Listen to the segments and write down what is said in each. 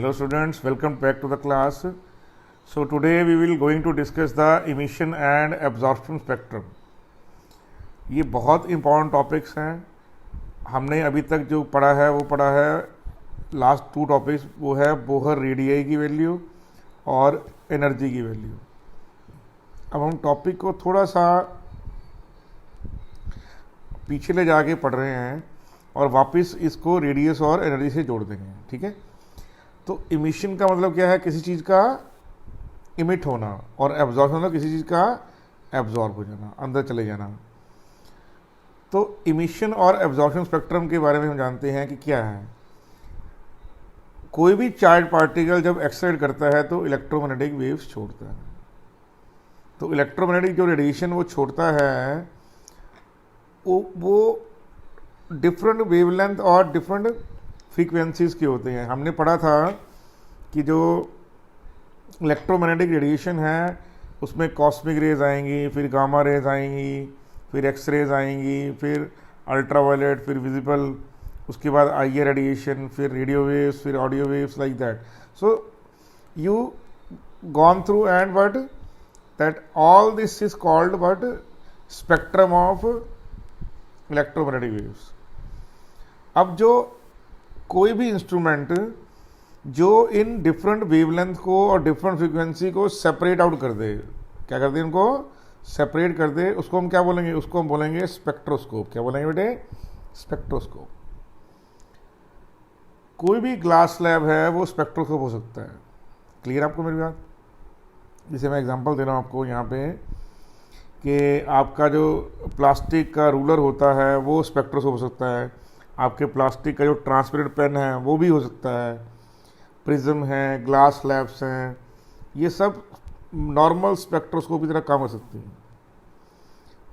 Hello students, welcome back to the class. So today we will going to discuss the emission and absorption spectrum. ये बहुत important topics हैं. हमने अभी तक जो पढ़ा है वो पढ़ा है लास्ट टू टॉपिक्स, वो है बोहर रेडियाई की वैल्यू और एनर्जी की वैल्यू. अब हम टॉपिक को थोड़ा सा पीछे ले जाके पढ़ रहे हैं और वापस इसको रेडियस और एनर्जी से जोड़ देंगे. ठीक है. तो इमिशन का मतलब क्या है? किसी चीज़ का इमिट होना, और एब्जॉर्ब मतलब किसी चीज़ का एब्जॉर्ब हो जाना, अंदर चले जाना. तो इमिशन और एब्जॉर्प्शन स्पेक्ट्रम के बारे में हम जानते हैं कि क्या है. कोई भी चार्ज पार्टिकल जब एक्सलेट करता है तो इलेक्ट्रोमैग्नेटिक वेव्स छोड़ता है. तो इलेक्ट्रोमैग्नेटिक जो रेडिएशन वो छोड़ता है वो डिफरेंट वेवलेंथ और डिफरेंट फ्रीक्वेंसीज के होते हैं. हमने पढ़ा था कि जो इलेक्ट्रोमैग्नेटिक रेडिएशन है उसमें कॉस्मिक रेज आएंगी, फिर गामा रेज आएंगी, फिर एक्स रेज आएंगी, फिर अल्ट्रावायलेट, फिर विजिबल, उसके बाद आई रेडिएशन, फिर रेडियो वेव्स, फिर audio waves, like that. So you gone through and but that all this is called but spectrum of electromagnetic waves. अब जो कोई भी इंस्ट्रूमेंट जो इन डिफरेंट वेवलेंथ को और डिफरेंट फ्रीक्वेंसी को सेपरेट आउट कर दे, क्या कर दे? इनको सेपरेट कर दे, उसको हम क्या बोलेंगे? उसको हम बोलेंगे स्पेक्ट्रोस्कोप. क्या बोलेंगे बेटे? स्पेक्ट्रोस्कोप. कोई भी ग्लास स्लैब है वो स्पेक्ट्रोस्कोप हो सकता है. क्लियर आपको मेरी बात? जैसे मैं एग्जांपल दे रहा हूँ आपको यहाँ पे कि आपका जो प्लास्टिक का रूलर होता है वो स्पेक्ट्रोस्कोप हो सकता है. आपके प्लास्टिक का जो ट्रांसपेरेंट पेन है वो भी हो सकता है. प्रिज्म है, ग्लास स्लैब्स हैं, ये सब नॉर्मल स्पेक्ट्रोस्कोप की तरह काम कर सकती हैं.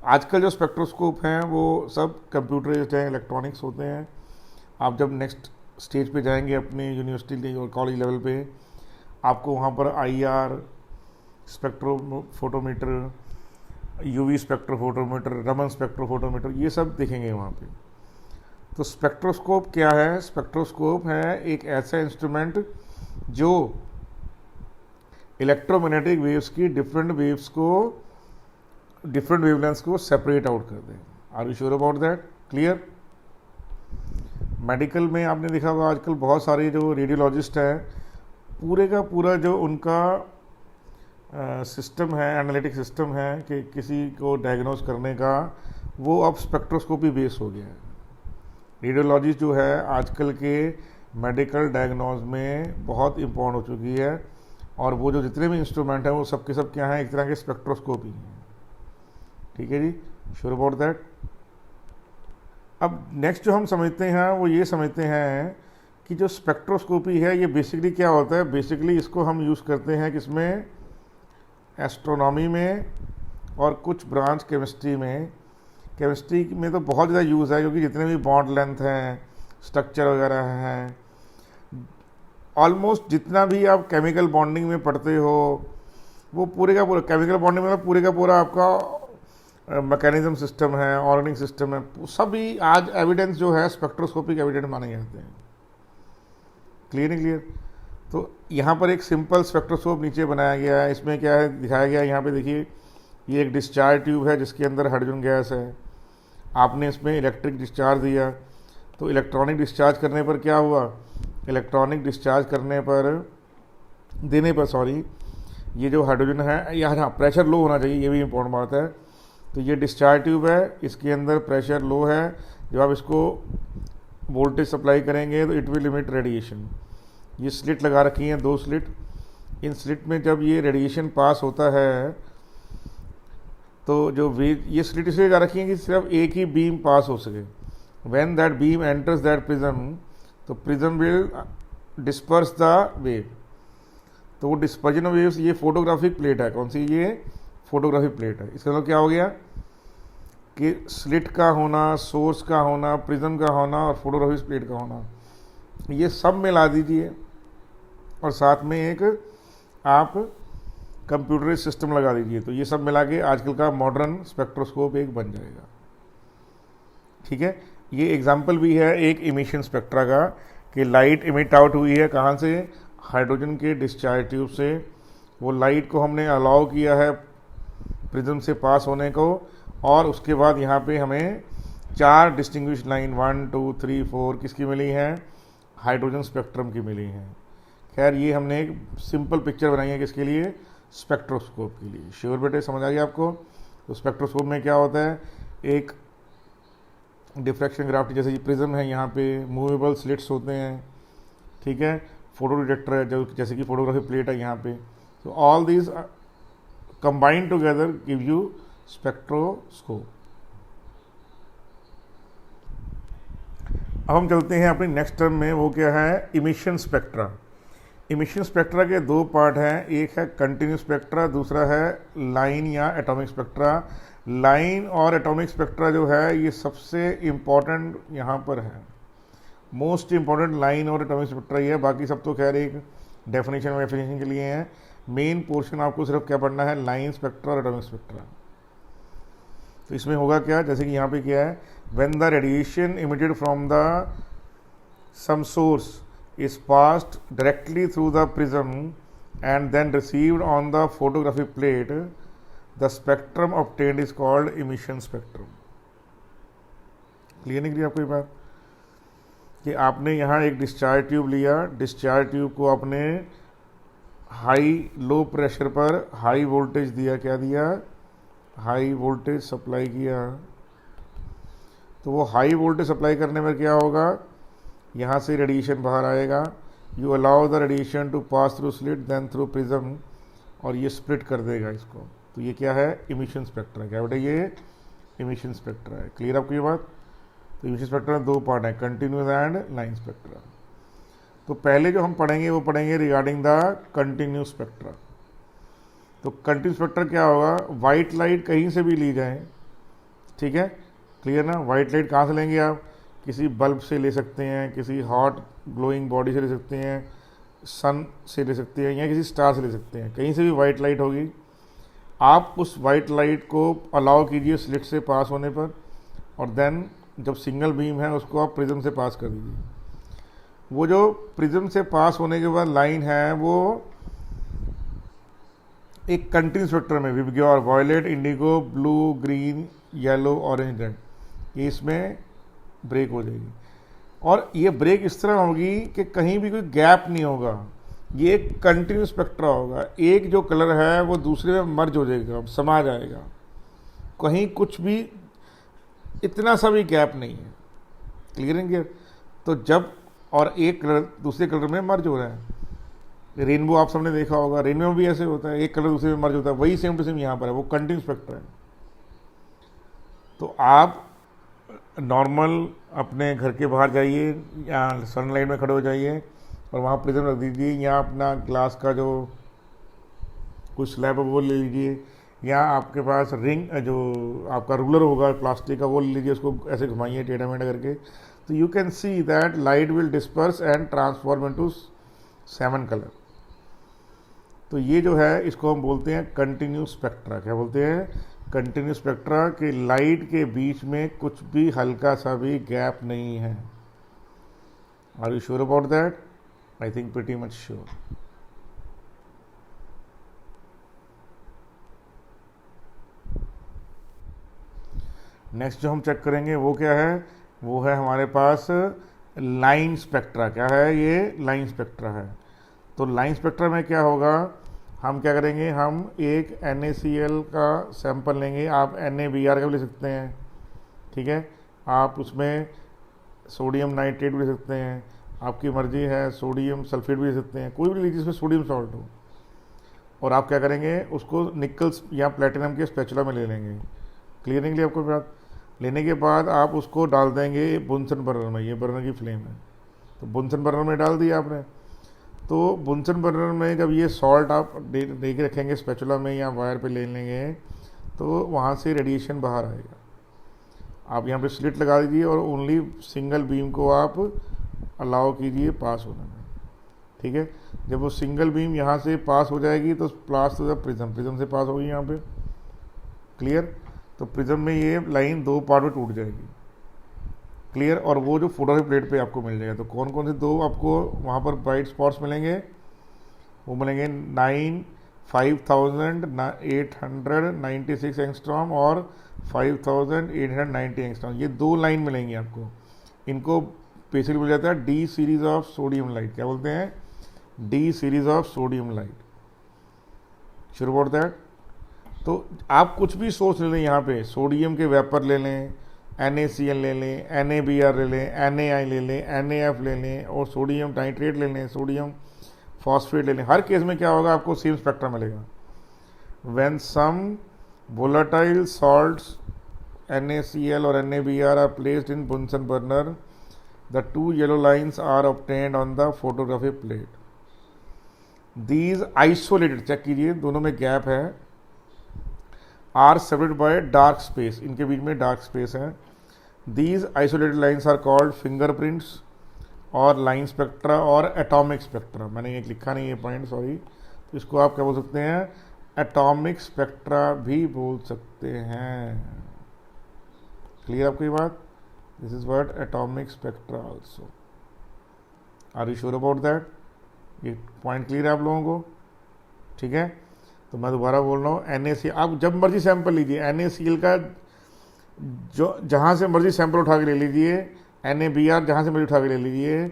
आजकल जो स्पेक्ट्रोस्कोप हैं वो सब कंप्यूटराइज्ड हैं, इलेक्ट्रॉनिक्स होते हैं. आप जब नेक्स्ट स्टेज पे जाएंगे अपने यूनिवर्सिटी और कॉलेज लेवल पे, आपको वहाँ पर IR spectrophotometer, UV spectrophotometer, Raman spectrophotometer, ये सब देखेंगे वहाँ पे. तो स्पेक्ट्रोस्कोप क्या है? स्पेक्ट्रोस्कोप है एक ऐसा इंस्ट्रूमेंट जो इलेक्ट्रोमैग्नेटिक वेव्स की डिफरेंट वेव्स को, डिफरेंट वेवलेंथ्स को सेपरेट आउट कर दे. Are you sure about that? Clear? Medical में आपने देखा होगा आजकल बहुत सारे जो रेडियोलॉजिस्ट हैं, पूरे का पूरा जो उनका सिस्टम है, एनालिटिक सिस्टम है कि किसी को डायग्नोज करने का, वो अब स्पेक्ट्रोस्कोपी बेस हो गया है. रेडियोलॉजी जो है आजकल के मेडिकल डायग्नोज में बहुत इम्पोर्टेंट हो चुकी है, और वो जो जितने भी इंस्ट्रूमेंट हैं वो सब के सब क्या हैं? एक तरह के स्पेक्ट्रोस्कोप ही हैं. ठीक है जी, श्योर अबाउट दैट? अब नेक्स्ट जो हम समझते हैं वो ये समझते हैं कि जो स्पेक्ट्रोस्कोपी है ये बेसिकली क्या होता है. बेसिकली इसको हम यूज़ करते हैं किसमें? एस्ट्रोनॉमी में और कुछ ब्रांच केमिस्ट्री में. केमिस्ट्री में तो बहुत ज़्यादा यूज़ है, क्योंकि जितने भी बॉन्ड लेंथ हैं, स्ट्रक्चर वगैरह हैं, ऑलमोस्ट जितना भी आप केमिकल बॉन्डिंग में पढ़ते हो वो पूरे का पूरा केमिकल बॉन्डिंग में पूरे का पूरा आपका मैकेनिज्म सिस्टम है, ऑर्गेनिक सिस्टम है, सभी आज एविडेंस जो है स्पेक्ट्रोस्कोपिक एविडेंस माने जाते हैं. क्लियर नहीं क्लियर? तो यहाँ पर एक सिंपल स्पेक्ट्रोस्कोप नीचे बनाया गया है. इसमें क्या है दिखाया गया है? यहाँ पे देखिए, ये एक डिस्चार्ज ट्यूब है जिसके अंदर हाइड्रोजन गैस है. आपने इसमें इलेक्ट्रिक डिस्चार्ज दिया, तो इलेक्ट्रॉनिक डिस्चार्ज करने पर क्या हुआ? इलेक्ट्रॉनिक डिस्चार्ज करने पर देने पर सॉरी, ये जो हाइड्रोजन है यहाँ प्रेशर लो होना चाहिए, ये भी इम्पोर्टेंट बात है. तो ये डिस्चार्ज ट्यूब है, इसके अंदर प्रेशर लो है. जब आप इसको वोल्टेज सप्लाई करेंगे तो इट विल लिमिट रेडिएशन. ये स्लिट लगा रखी हैं, 2 स्लिट. इन स्लिट में जब ये रेडिएशन पास होता है तो जो ये स्लिट इसलिए लगा रखी है कि सिर्फ एक ही बीम पास हो सके. When that beam enters that prism, तो prism will disperse the wave. तो वो डिस्पर्जन ऑफ वेव्स, ये फोटोग्राफिक प्लेट है. कौन सी? ये फोटोग्राफिक प्लेट है. इसका मतलब क्या हो गया कि स्लिट का होना, सोर्स का होना, प्रिज्म का होना और फोटोग्राफिक प्लेट का होना, ये सब मिला दीजिए और साथ में एक आप कंप्यूटराइज्ड सिस्टम लगा दीजिए, तो ये सब मिला के आजकल का मॉडर्न स्पेक्ट्रोस्कोप एक बन जाएगा. ठीक है. ये एग्जाम्पल भी है एक इमिशन स्पेक्ट्रा का कि लाइट इमिट आउट हुई है कहाँ से? हाइड्रोजन के डिस्चार्ज ट्यूब से वो लाइट को हमने अलाउ किया है प्रिज्म से पास होने को, और उसके बाद यहाँ पे हमें 4 डिस्टिंग्विश लाइन 1 2 3 4 किसकी मिली हैं, हाइड्रोजन स्पेक्ट्रम की मिली हैं। खैर ये हमने एक सिंपल पिक्चर बनाई है किसके लिए, स्पेक्ट्रोस्कोप के लिए। श्योर बेटे, समझ आ गया आपको। तो स्पेक्ट्रोस्कोप में क्या होता है, एक डिफ्रैक्शन ग्राफ्ट जैसे ये प्रिज्म है, यहाँ पे मूवेबल स्लिट्स होते हैं, ठीक है, फोटो डिटेक्टर है जो जैसे कि फोटोग्राफी प्लेट है यहाँ पे। तो all these combined together give you spectroscope. अब हम चलते हैं अपनी नेक्स्ट टर्म में, वो क्या है, इमिशन स्पेक्ट्रा। इमिशन स्पेक्ट्रा के 2 पार्ट हैं, एक है कंटिन्यूस स्पेक्ट्रा, दूसरा है लाइन या एटॉमिक स्पेक्ट्रा। लाइन और एटॉमिक स्पेक्ट्रा जो है ये सबसे इम्पॉर्टेंट यहाँ पर है, मोस्ट इम्पॉर्टेंट लाइन और एटॉमिक स्पेक्ट्रा ही है। बाकी सब तो खैर एक डेफिनेशन के लिए हैं। मेन पोर्शन आपको सिर्फ क्या पढ़ना है, लाइन स्पेक्ट्रा और एटॉमिक स्पेक्ट्रा। तो इसमें होगा क्या, जैसे कि यहाँ पे क्या है, when the radiation emitted from the some source is passed directly through the prism and then received on the photographic plate, the spectrum obtained is called emission spectrum। Clear नहीं करी आपको ये बात कि आपने यहाँ एक डिस्चार्ज ट्यूब लिया, डिस्चार्ज ट्यूब को आपने हाई लो प्रेशर पर हाई वोल्टेज दिया, क्या दिया, हाई वोल्टेज सप्लाई किया। तो वो हाई वोल्टेज सप्लाई करने में क्या होगा, यहाँ से रेडिएशन बाहर आएगा, you allow the radiation to pass through slit then through prism, और ये स्प्लिट कर देगा इसको। तो ये क्या है, इमिशन स्पेक्ट्रा। क्या बेटा, ये इमिशन स्पेक्ट्रा है। क्लियर आपको ये बात। तो इमिशन स्पेक्ट्रा में 2 पार्ट है, कंटिन्यूस एंड लाइन स्पेक्ट्रा। तो पहले जो हम पढ़ेंगे वो पढ़ेंगे रिगार्डिंग द कंटिन्यूस स्पेक्ट्रा। तो कंटिन्यूस स्पेक्ट्रा क्या होगा, वाइट लाइट कहीं से भी ली जाए, ठीक है, क्लियर ना। वाइट लाइट कहाँ से लेंगे आप, किसी बल्ब से ले सकते हैं, किसी हॉट ग्लोइंग बॉडी से ले सकते हैं, सन से ले सकते हैं, या किसी स्टार से ले सकते हैं, कहीं से भी वाइट लाइट होगी। आप उस वाइट लाइट को अलाउ कीजिए स्लिट से पास होने पर, और देन जब सिंगल बीम है उसको आप प्रिज्म से पास कर दीजिए। वो जो प्रिज्म से पास होने के बाद लाइन है वो एक कंटिन्यूस स्पेक्ट्रम में VIBGYOR, violet, indigo, blue, green, yellow, orange, red, ये इसमें ब्रेक हो जाएगी। और ये ब्रेक इस तरह होगी कि कहीं भी कोई गैप नहीं होगा, ये एक कंटिन्यूस स्पेक्ट्रा होगा। एक जो कलर है वो दूसरे में मर्ज हो जाएगा, समा जाएगा, कहीं कुछ भी इतना सा भी गैप नहीं है। क्लियर है क्लियर। तो जब और एक कलर दूसरे कलर में मर्ज हो रहा है, रेनबो आप सबने देखा होगा, रेनबो में भी ऐसे होता है, एक कलर दूसरे में मर्ज होता है, वही सेम टू सेम यहाँ पर है, वो कंटिन्यूस स्पेक्ट्रा है। तो आप नॉर्मल अपने घर के बाहर जाइए या सनलाइट में खड़े हो जाइए और वहाँ प्रिज्म रख दीजिए, या अपना ग्लास का जो कुछ स्लैब है वो ले लीजिए, या आपके पास रिंग जो आपका रूलर होगा प्लास्टिक का वो ले लीजिए, उसको ऐसे घुमाइए टेढ़ा मेढ़ा करके। तो you can see that light will disperse and transform into 7 colour. तो ये जो है इसको हम बोलते हैं कंटिन्यूस स्पेक्ट्रा। क्या बोलते हैं, कंटिन्यूस स्पेक्ट्रा के लाइट के बीच में कुछ भी हल्का सा भी गैप नहीं है। Are you sure about that? I think pretty much sure. Next जो हम चेक करेंगे वो क्या है, वो है हमारे पास लाइन स्पेक्ट्रा। क्या है ये, लाइन स्पेक्ट्रा है। तो लाइन स्पेक्ट्रा में क्या होगा, हम क्या करेंगे, हम एक NaCl का सैंपल लेंगे, आप NaBr का भी ले सकते हैं, ठीक है, आप उसमें सोडियम नाइट्रेट भी ले सकते हैं, आपकी मर्जी है, सोडियम सल्फेट भी ले सकते हैं, कोई भी लीजिए जिसमें सोडियम सॉल्ट हो। और आप क्या करेंगे, उसको निकल या प्लेटिनम के स्पैचुला में ले लेंगे। क्लियर नहीं, आपको बात। लेने के बाद आप उसको डाल देंगे बुनसन बर्नर में, ये बर्नर की फ्लेम है, तो बुनसन बर्नर में डाल दिया आपने। तो बुनसन बर्नर में जब ये सॉल्ट आप दे के रखेंगे स्पैचुला में या वायर पे ले लेंगे, तो वहाँ से रेडिएशन बाहर आएगा। आप यहाँ पे स्लिट लगा दीजिए और ओनली सिंगल बीम को आप अलाउ कीजिए पास होने में, ठीक है। जब वो सिंगल बीम यहाँ से पास हो जाएगी तो पास टू द प्रिज्म, प्रिज्म से पास होगी यहाँ पे। क्लियर। तो प्रिज्म में ये लाइन 2 पार्ट में टूट जाएगी। क्लियर। और वो जो फोटोग्राफी प्लेट पे आपको मिल जाएगा। तो कौन कौन से 2 आपको वहाँ पर ब्राइट स्पॉट्स मिलेंगे, वो मिलेंगे 5896 एंगस्ट्रॉम और 5890 एंगस्ट्रॉम, ये दो लाइन मिलेंगी आपको। इनको बेसिकली बोला जाता है D series of sodium light. क्या बोलते हैं? D series of sodium light. Sure about that? तो आप कुछ भी सोच ले लें, यहाँ पे सोडियम के वेपर ले लें, NaCl ले लें, NaBr ले लें, NaI ले लें, NaF ले लें और सोडियम नाइट्रेट ले लें, सोडियम फॉस्फेट ले लें, हर केस में क्या होगा? आपको सेम स्पेक्ट्रम मिलेगा। When some volatile salts NaCl और NaBr are placed in Bunsen burner, the two yellow lines are obtained on the photography plate. These isolated, check कीजिए दोनों में गैप है, are separated by dark space, इनके बीच में dark space है। These isolated lines are called fingerprints और line spectra और एटॉमिक स्पेक्ट्रा। मैंने ये लिखा नहीं है पॉइंट, सॉरी। तो इसको आप क्या बोल सकते हैं? एटॉमिक स्पेक्ट्रा भी बोल सकते हैं। क्लियर आपको ये बात? This is word atomic spectra also. Are you sure about that? ये पॉइंट क्लियर है आप लोगों को? ठीक है, तो मैं दोबारा बोल रहा हूँ, NaCl आप जब मर्जी सैंपल लीजिए, NaCl का जो जहाँ से मर्जी सैंपल उठा के ले लीजिए, NaBr जहाँ से मर्जी उठा के ले लीजिए,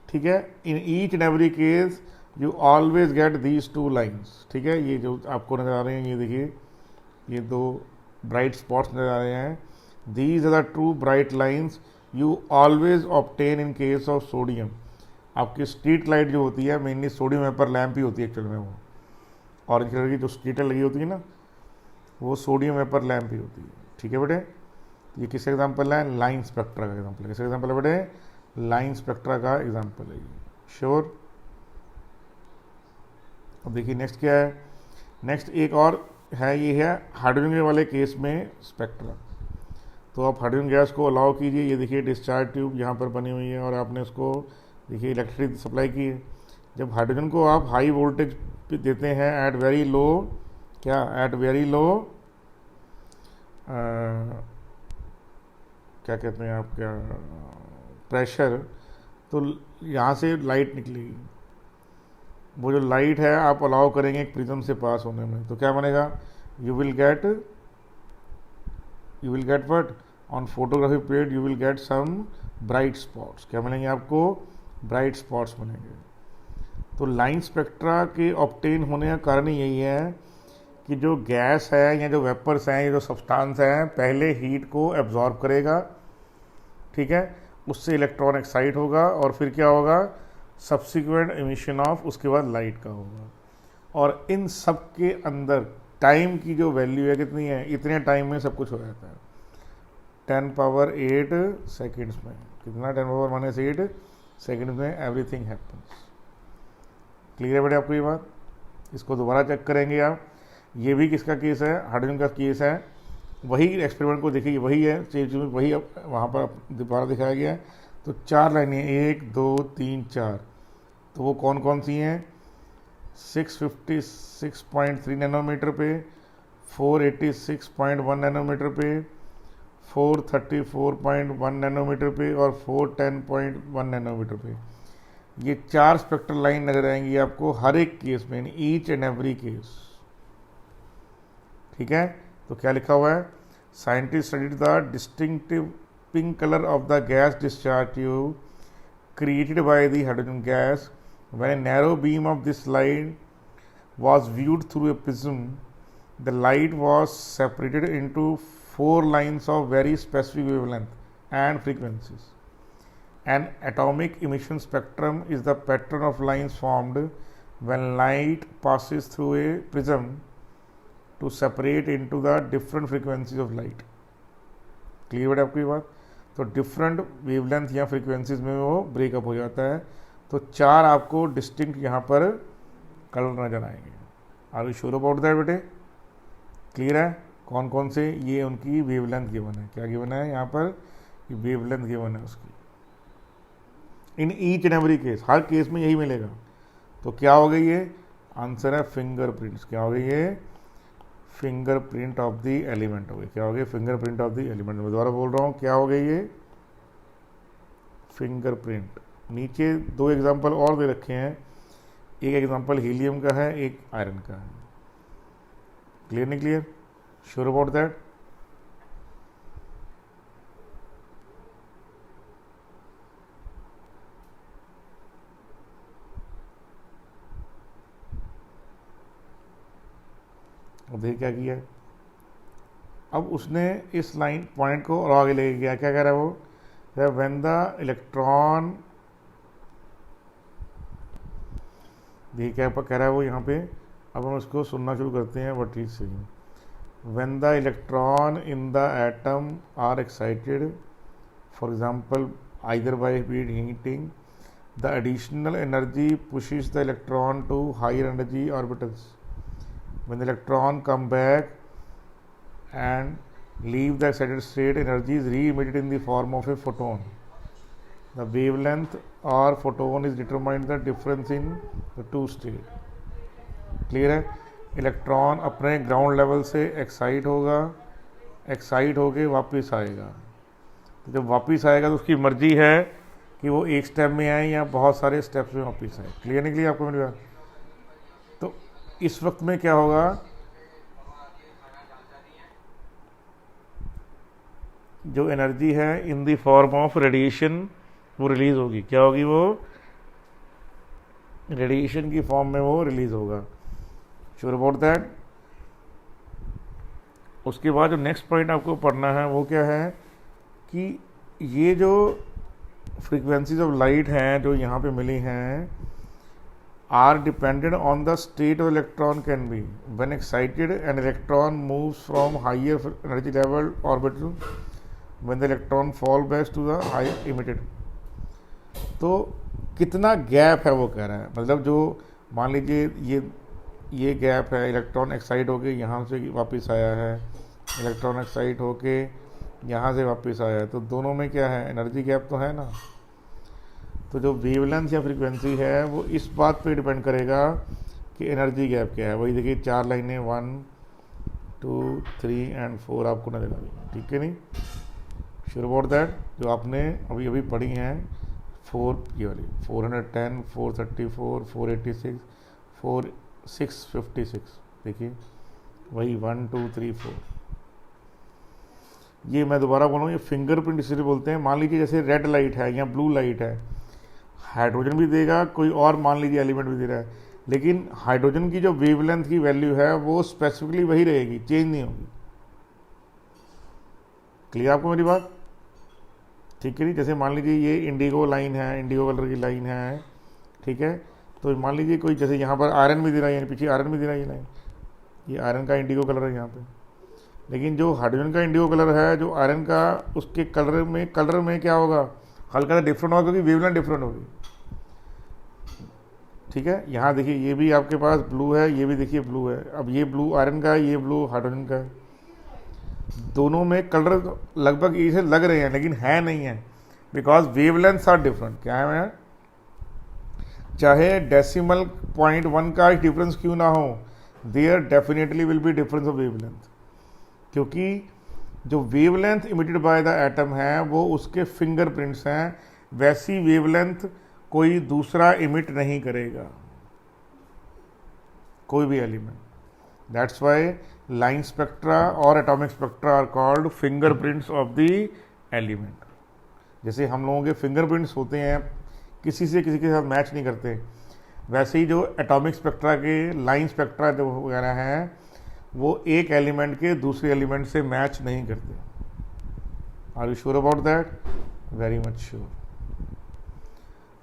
ठीक है। In each and every case you always get these two lines, ठीक है। ये जो आपको नजर आ रहे हैं, ये देखिए, ये दो ब्राइट स्पॉट्स नजर आ रहे हैं, these are the true bright lines you always obtain in case of sodium. आपकी स्ट्रीट लाइट जो होती है मेनली सोडियम वेपर लैम्प ही होती है एक्चुअल में, वो ऑरेंज कलर की जो स्ट्रीटें लगी होती है ना, वो सोडियम वेपर लैम्प ही होती है, ठीक है बेटे। ये किस एग्जांपल है? लाइन स्पेक्ट्रा का एग्जांपल है। किस एग्जांपल है बेटे? लाइन स्पेक्ट्रा का एग्जांपल है ये। श्योर? अब देखिए नेक्स्ट क्या है। नेक्स्ट एक और है, ये है हाइड्रोजन वाले केस में स्पेक्ट्रा। तो आप हाइड्रोजन गैस को अलाउ कीजिए, ये देखिए डिस्चार्ज ट्यूब यहाँ पर बनी हुई है और आपने उसको देखिए इलेक्ट्रिसिटी सप्लाई की है। जब हाइड्रोजन को आप हाई वोल्टेज पे देते हैं एट वेरी लो, क्या एट वेरी लो, क्या कहते हैं आप, क्या प्रेशर, तो यहाँ से लाइट निकलेगी। वो जो लाइट है आप अलाउ करेंगे एक प्रिज्म से पास होने में, तो क्या बनेगा? You will get what on photography plate, you will get some bright spots. क्या मिलेंगे आपको? ब्राइट स्पॉट्स मिलेंगे। तो लाइन स्पेक्ट्रा के ऑब्टेन होने का कारण यही है कि जो गैस है या जो वेपर्स हैं, ये जो सब्सटेंस हैं, पहले हीट को एब्जॉर्ब करेगा, ठीक है, उससे इलेक्ट्रॉन एक्साइट होगा और फिर क्या होगा? सब्सिक्वेंट एमिशन ऑफ, उसके बाद लाइट का होगा। और इन सब के अंदर टाइम की जो वैल्यू है कितनी है? इतने टाइम में सब कुछ हो जाता है, 10⁸ सेकेंड्स में। कितना? 10⁻⁸ सेकेंड्स में एवरीथिंग हैपन्स। क्लियर है बेटे आपको ये बात? इसको दोबारा चेक करेंगे आप। ये भी किसका केस है? हाइड्रोजन का केस है। वही एक्सपेरिमेंट को देखिए, वही है, वही वहाँ पर दोबारा दिखाया गया है। तो 4 लाइनें, 1 2 3 4, तो वो कौन कौन सी हैं? 656.3 नैनोमीटर पे, 486.1 नैनोमीटर पे, 434.1 नैनोमीटर पे और 410.1 नैनोमीटर पे। ये 4 स्पेक्ट्रल लाइन नजर आएंगी आपको हर एक केस में, in each and every case, ठीक है। तो क्या लिखा हुआ है? Scientist studied the distinctive pink colour of the gas discharge tube created by the hydrogen gas when a narrow beam of this light was viewed through a prism. The light was separated into 4 lines of very specific wavelength and frequencies. An atomic emission spectrum is the pattern of lines formed when light passes through a prism to separate into the different frequencies of light. Clear है आपको ये बात? तो different wavelength या frequencies में वो breakup हो जाता है। तो 4 आपको डिस्टिंक्ट यहाँ पर कलर नजर आएंगे। Are you sure about that बेटे? क्लियर है? कौन कौन से? ये उनकी वेवलेंथ गिवन है। क्या गिवन है यहाँ पर? ये वेवलेंथ गिवन है उसकी। In each and every case, her case में यही मिलेगा। तो क्या हो गई ये? आंसर है फिंगरप्रिंट्स। क्या हो गई ये? फिंगरप्रिंट ऑफ द एलिमेंट हो गई। क्या हो गई? Fingerprint of the element. मैं दोबारा बोल रहा हूँ, क्या हो गई ये? फिंगरप्रिंट। नीचे 2 एग्जांपल और दे रखे हैं। एक एग्जांपल हीलियम का है, एक आयरन का है। क्लियर नहीं क्लियर? Sure about that? अब देखिए क्या किया। अब उसने इस लाइन पॉइंट को और आगे लेके गया। क्या कह रहा है वो? व्हेन द इलेक्ट्रॉन, देखिए क्या कह रहा है वो यहाँ पे। अब हम इसको सुनना शुरू करते हैं what is saying. When the electron in the atom are excited, for example either by heating, the additional energy pushes the electron to higher energy orbitals. When the electron come back and leave the excited state, energy is re-emitted in the form of a photon. The wavelength or photon is determined the difference in the two state. Clear है? Electron अपने ground level से excite होगा, excite होके वापस आएगा। तो जब वापस आएगा तो उसकी मर्जी है कि वो एक स्टेप में आए या बहुत सारे स्टेप्स में वापस आए। क्लियर नहीं क्लियर आपको मेरी बात? तो इस वक्त में क्या होगा, जो एनर्जी है in the form of radiation वो रिलीज होगी। क्या होगी? वो रेडिएशन की फॉर्म में वो रिलीज होगा। Sure about that? उसके बाद जो नेक्स्ट पॉइंट आपको पढ़ना है वो क्या है कि ये जो फ्रीक्वेंसीज ऑफ लाइट हैं जो यहाँ पे मिली हैं, are dependent on the state of electron can be. When excited, an electron moves from higher energy level orbital. When the electron fall back to the high emitted. तो कितना gap है वो कह रहा है। मतलब जो मान लीजिए ये गैप है, इलेक्ट्रॉन एक्साइट होके यहाँ से वापस आया है, इलेक्ट्रॉन एक्साइट होके यहाँ से वापस आया है, तो दोनों में क्या है? एनर्जी गैप तो है ना। तो जो वेवलेंथ या फ्रीक्वेंसी है वो इस बात पे डिपेंड करेगा कि एनर्जी गैप क्या है। वही देखिए 4 लाइनें 1 2 3 एंड 4 आपको नजर आ रही, ठीक है नहीं? Sure about that? जो आपने अभी अभी पढ़ी हैं 4, ये वाली 410 434 486 4656, देखिए वही 1 2 3 4। ये मैं दोबारा बोलूँ, ये फिंगरप्रिंट इसे बोलते हैं। मान लीजिए जैसे रेड लाइट है या ब्लू लाइट है, हाइड्रोजन भी देगा, कोई और मान लीजिए एलिमेंट भी दे रहा है, लेकिन हाइड्रोजन की जो वेवलेंथ की वैल्यू है वो स्पेसिफिकली वही रहेगी, चेंज नहीं होगी। क्लियर आपको मेरी बात? ठीक है नहीं? जैसे मान लीजिए ये इंडिगो लाइन है, इंडिगो कलर की लाइन है, ठीक है? तो मान लीजिए कोई जैसे यहाँ पर आयरन भी दे रहा है, यानी पीछे आयरन भी दे रहा है, ये लाइन, ये आयरन का इंडिगो कलर है यहाँ पे। लेकिन जो हाइड्रोजन का इंडिगो कलर है, जो आयरन का, उसके कलर में क्या होगा? हल्का सा डिफरेंट होगा क्योंकि वेवलेंथ डिफरेंट होगी। ठीक है? यहाँ देखिए ये भी आपके पास ब्लू है, ये भी देखिए ब्लू है। अब ये ब्लू आयरन का है, ये ब्लू हाइड्रोजन का है। दोनों में कलर लगभग इसे लग रहे हैं लेकिन है नहीं है, बिकॉज वेवलेंथ्स आर डिफरेंट। क्या है मैं, चाहे डेसिमल पॉइंट 1 का डिफरेंस क्यों ना हो, there definitely will be difference of wavelength, क्योंकि जो wavelength emitted by the atom है वो उसके फिंगरप्रिंट्स हैं। वैसी वेवलेंथ कोई दूसरा इमिट नहीं करेगा, कोई भी element. That's why line spectra और atomic spectra are called fingerprints of the element. जैसे हम लोगों के फिंगरप्रिंट्स होते हैं, किसी से किसी के साथ मैच नहीं करते, वैसे ही जो एटॉमिक स्पेक्ट्रा के लाइन स्पेक्ट्रा जो वगैरह हैं वो एक एलिमेंट के दूसरे एलिमेंट से मैच नहीं करते। Are you sure about that? Very much sure.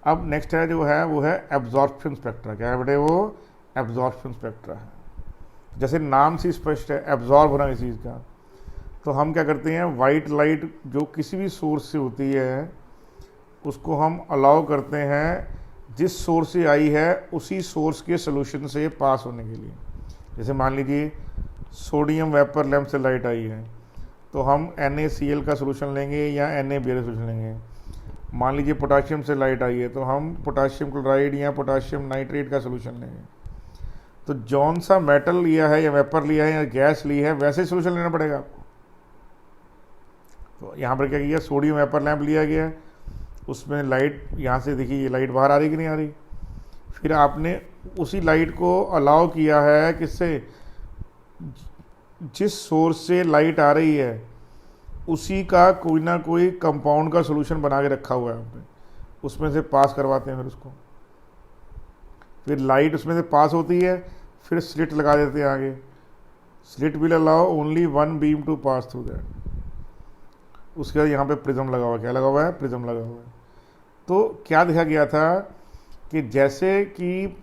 अब नेक्स्ट है जो है वो है एब्जॉर्प्शन स्पेक्ट्रा। क्या है बेटे? वो एब्जॉर्प्शन स्पेक्ट्रा है। जैसे नाम से स्पष्ट है, एब्जॉर्ब होना किसी चीज़ का। तो हम क्या करते हैं, वाइट लाइट जो किसी भी सोर्स से होती है उसको हम अलाउ करते हैं जिस सोर्स से आई है उसी सोर्स के सोल्यूशन से पास होने के लिए। जैसे मान लीजिए सोडियम वेपर लैंप से लाइट आई है तो हम NaCl का सोल्यूशन लेंगे या NaBr का सोल्यूशन लेंगे। मान लीजिए पोटाशियम से लाइट आई है तो हम पोटाशियम क्लोराइड या पोटाशियम नाइट्रेट का सोल्यूशन लेंगे। तो जौन सा मेटल लिया है या वेपर लिया है या गैस ली है वैसे सोल्यूशन लेना पड़ेगा आपको। तो यहाँ पर क्या किया, सोडियम वेपर लैंप लिया गया, उसमें लाइट यहाँ से देखिए ये लाइट बाहर आ रही कि नहीं आ रही। फिर आपने उसी लाइट को अलाउ किया है किससे, जिस सोर्स से लाइट आ रही है उसी का कोई ना कोई कंपाउंड का सॉल्यूशन बना के रखा हुआ है यहाँ पे, उसमें से पास करवाते हैं फिर उसको, फिर लाइट उसमें से पास होती है, फिर स्लिट लगा देते हैं आगे, slit will allow only one beam to pass through that. उसके बाद यहाँ पे प्रिज्म लगा हुआ है, क्या लगा हुआ है, प्रिज्म लगा हुआ है। तो क्या देखा गया था कि जैसे कि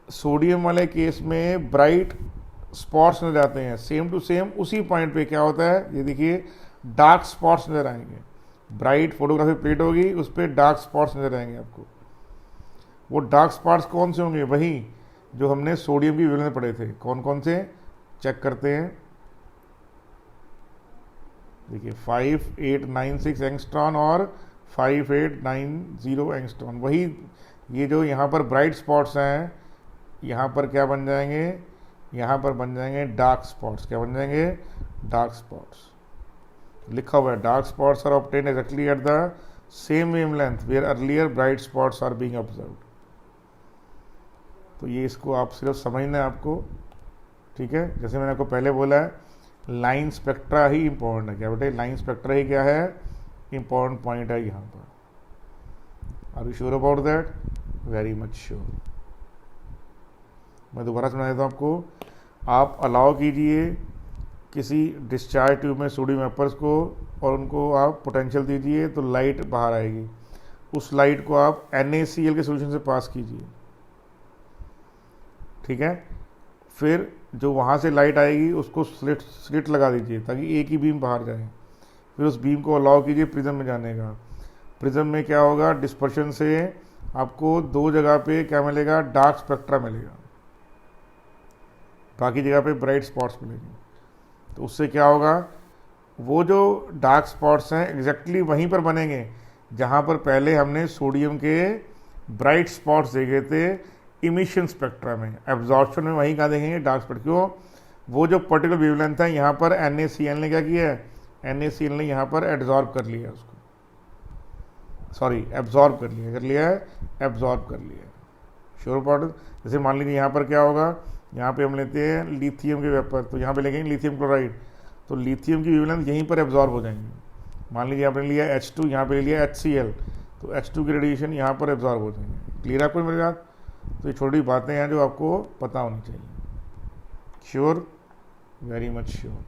सोडियम वाले केस में ब्राइट स्पॉट्स नजर आते हैं, सेम टू सेम उसी पॉइंट पे क्या होता है, ये देखिए डार्क स्पॉट्स नजर आएंगे, ब्राइट फोटोग्राफी प्लेट होगी उस पर डार्क स्पॉट्स नजर आएंगे आपको। वो डार्क स्पॉट्स कौन से होंगे, वही जो हमने सोडियम की वेवलेंथ में पढ़े थे। कौन कौन से, चेक करते हैं। देखिए 5896 एंगस्ट्रॉन और 5890 एंगस्ट्रॉन, वही ये जो यहाँ पर ब्राइट स्पॉट्स हैं यहाँ पर क्या बन जाएंगे, यहाँ पर बन जाएंगे डार्क स्पॉट्स। क्या बन जाएंगे, डार्क स्पॉट्स। लिखा हुआ है dark spots are obtained exactly at the same wavelength where earlier bright spots are being observed. तो ये इसको आप सिर्फ समझना है आपको, ठीक है। जैसे मैंने आपको पहले बोला है लाइन स्पेक्ट्रा ही इंपॉर्टेंट है, क्या बेटे, लाइन स्पेक्ट्रा ही क्या है, इंपॉर्टेंट पॉइंट है यहाँ पर। Are you sure about that, very much sure. मैं दोबारा सुना देता हूँ आपको। आप अलाउ कीजिए किसी डिस्चार्ज ट्यूब में सोडियम वेपर्स को और उनको आप पोटेंशियल दीजिए तो लाइट बाहर आएगी। उस लाइट को आप NaCl के सोल्यूशन से पास कीजिए, ठीक है। फिर जो वहाँ से लाइट आएगी उसको स्लिट लगा दीजिए ताकि एक ही बीम बाहर जाए। फिर उस बीम को अलाउ कीजिए प्रिज्म में जाने का। प्रिज्म में क्या होगा, डिस्पर्शन से आपको दो जगह पे क्या मिलेगा, डार्क स्पेक्ट्रा मिलेगा, बाकी जगह पे ब्राइट स्पॉट्स मिलेंगे। तो उससे क्या होगा, वो जो डार्क स्पॉट्स हैं एग्जैक्टली वहीं पर बनेंगे जहाँ पर पहले हमने सोडियम के ब्राइट स्पॉट्स देखे थे इमिशन स्पेक्ट्रा में। एब्जॉर्प्शन में वहीं कहाँ देखेंगे, डार्क स्पॉट। क्यों, वो जो पर्टिकुलर वेवलेंथ है यहाँ पर NaCl ने क्या किया है, NaCl ने यहाँ पर एब्जॉर्ब कर लिया उसको, सॉरी एब्जॉर्ब कर लिया है, एब्जॉर्ब कर लिया है। Sure part. जैसे मान लीजिए यहाँ पर क्या होगा, यहाँ पे हम लेते हैं लिथियम के वेपर, तो यहाँ पे लेंगे लिथियम क्लोराइड, तो लिथियम की वेवलेंथ यहीं पर एब्जॉर्ब हो जाएंगे। मान लीजिए आपने लिया H2, यहाँ पे लिया HCl, तो H2 की रेडिएशन यहाँ पर एब्जॉर्ब हो जाएंगे। क्लियर आपको मेरी बात। तो ये छोटी बातें हैं जो आपको पता होनी चाहिए। Sure, very much sure.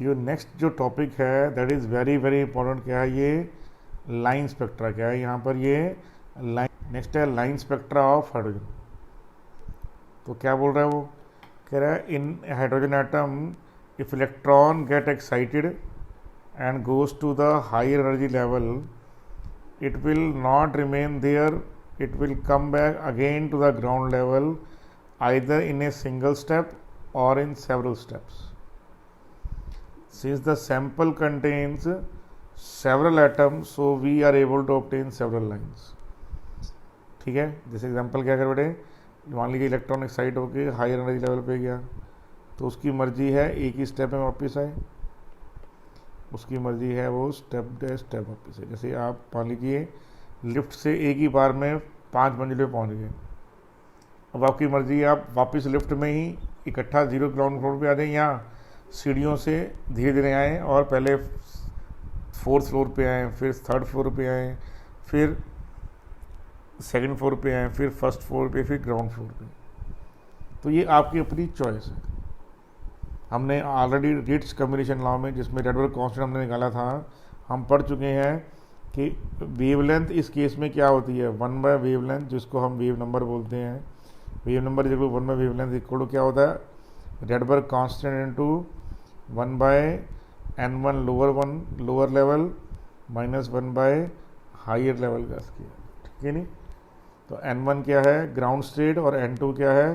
ये नेक्स्ट जो टॉपिक है that is very very important. क्या है ये, लाइन स्पेक्ट्रा। क्या है यहाँ पर ये लाइन। नेक्स्ट है लाइन स्पेक्ट्रा ऑफ हाइड्रोजन। तो क्या बोल रहा है वो, कह रहा है in hydrogen atom if electron get excited and goes to the higher energy level it will not remain there, it will come back again to the ground level either in a single step or in several steps. Since the sample contains several atoms, so we are able to obtain several lines. ठीक है। जैसे example क्या कर बेटे, मान लीजिए electron excite होकर higher energy level पे गया, तो उसकी मर्जी है एक ही स्टेप में वापस आए, उसकी मर्जी है वो स्टेप बाय स्टेप वापस है। जैसे आप मान लीजिए लिफ्ट से एक ही बार में 5 मंजिल पे पहुँच गए, अब आपकी मर्जी है आप वापस लिफ्ट में ही इकट्ठा 0 ग्राउंड फ्लोर पे आ जाएं या सीढ़ियों से धीरे धीरे आएँ और पहले 4th फ्लोर पे आएँ, फिर 3rd फ्लोर पे आएँ, फिर 2nd फ्लोर पे आएँ, फिर 1st फ्लोर पे, फिर ग्राउंड फ्लोर पे। तो ये आपकी अपनी चॉइस है। हमने ऑलरेडी रिट्ज कम्बिनेशन लॉ में, जिसमें रेडबर्ग कांस्टेंट हमने निकाला था, हम पढ़ चुके हैं कि वेवलेंथ इस केस में क्या होती है, 1 बाय वेवलेंथ, जिसको हम वेव नंबर बोलते हैं। Wave number equal 1 by wavelength equal to क्या होता है, Rydberg constant into 1 by n1 lower level minus 1 by higher level का स्केयर, ठीक है नहीं। तो n1 क्या है, ग्राउंड स्टेट, और n2 क्या है,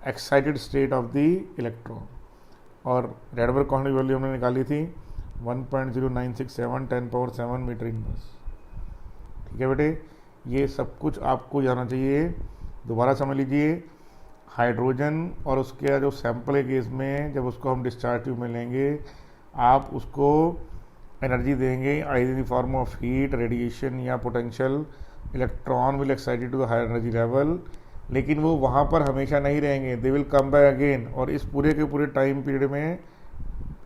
excited state of the electron. और रेडबर्ग कांस्टेंट वैल्यू हमने निकाली थी 1.0967 10⁻7 मीटर इनवर्स। ठीक है बेटे, ये सब कुछ आपको जाना चाहिए। दोबारा समझ लीजिए, हाइड्रोजन और उसके जो सैंपल के केस में जब उसको हम डिस्चार्ज ट्यूब में लेंगे, आप उसको एनर्जी देंगे either in form of heat, radiation या potential, electron will excited to the higher energy level, लेकिन वो वहाँ पर हमेशा नहीं रहेंगे, they will come back again. और इस पूरे के पूरे टाइम पीरियड में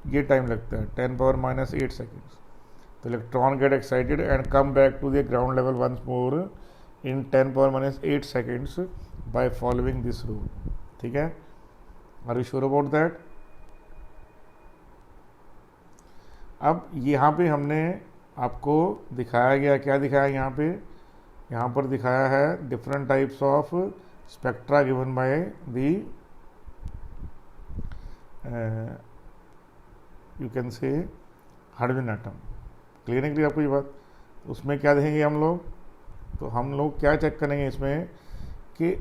ये टाइम लगता है 10⁻⁸ सेकेंड्स। तो electron get excited and come back to the ground level once more in 10⁻⁸ seconds by following this rule. ठीक है, are you sure about that? अब यहाँ पे हमने आपको दिखाया गया, क्या दिखाया यहाँ पे, यहाँ पर दिखाया है different types of spectra given by the you can say hydrogen atom. Clear है आपको ये बात? उसमें क्या देखेंगे हम लोग, तो हम लोग क्या चेक करेंगे इसमें कि